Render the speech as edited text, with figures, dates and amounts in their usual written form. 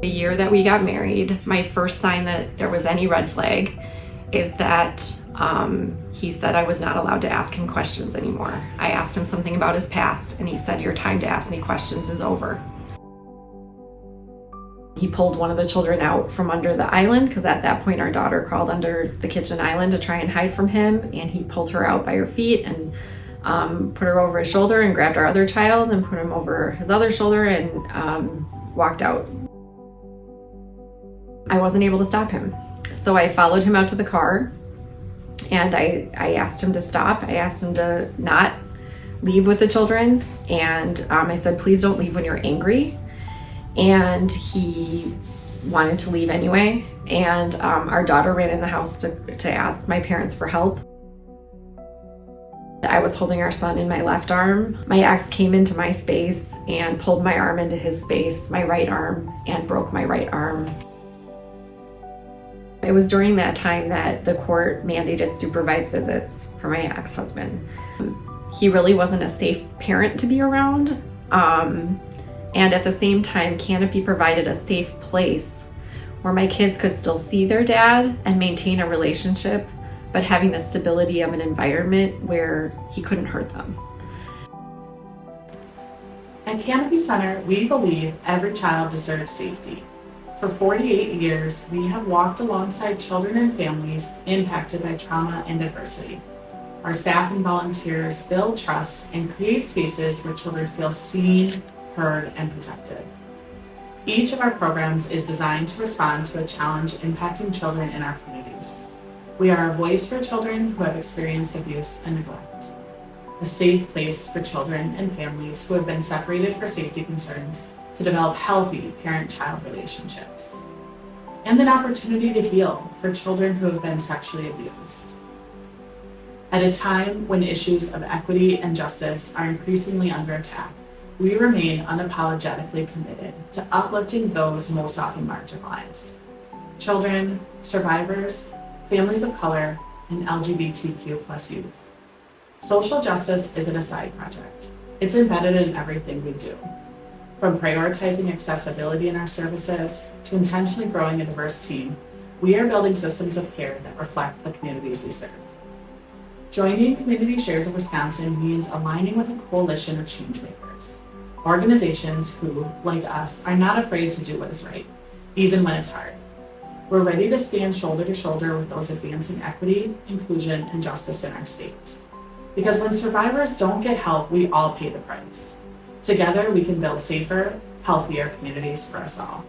The year that we got married, my first sign that there was any red flag is that he said I was not allowed to ask him questions anymore. I asked him something about his past, and he said, "Your time to ask me questions is over." He pulled one of the children out from under the island, because at that point our daughter crawled under the kitchen island to try and hide from him, and he pulled her out by her feet and put her over his shoulder and grabbed our other child and put him over his other shoulder and walked out. I wasn't able to stop him. So I followed him out to the car, and I asked him to stop. I asked him to not leave with the children, and I said, "Please don't leave when you're angry." And he wanted to leave anyway, and our daughter ran in the house to ask my parents for help. I was holding our son in my left arm. My ex came into my space and pulled my arm into his space, my right arm, and broke my right arm. It was during that time that the court mandated supervised visits for my ex-husband. He really wasn't a safe parent to be around. And at the same time, Canopy provided a safe place where my kids could still see their dad and maintain a relationship, but having the stability of an environment where he couldn't hurt them. At Canopy Center, we believe every child deserves safety. For 48 years, we have walked alongside children and families impacted by trauma and adversity. Our staff and volunteers build trust and create spaces where children feel seen, heard, and protected. Each of our programs is designed to respond to a challenge impacting children in our communities. We are a voice for children who have experienced abuse and neglect, a safe place for children and families who have been separated for safety concerns to develop healthy parent-child relationships, and an opportunity to heal for children who have been sexually abused. At a time when issues of equity and justice are increasingly under attack, we remain unapologetically committed to uplifting those most often marginalized: children, survivors, families of color, and LGBTQ+ youth. Social justice isn't a side project. It's embedded in everything we do. From prioritizing accessibility in our services to intentionally growing a diverse team, we are building systems of care that reflect the communities we serve. Joining Community Shares of Wisconsin means aligning with a coalition of changemakers, organizations who, like us, are not afraid to do what is right, even when it's hard. We're ready to stand shoulder to shoulder with those advancing equity, inclusion, and justice in our state. Because when survivors don't get help, we all pay the price. Together, we can build safer, healthier communities for us all.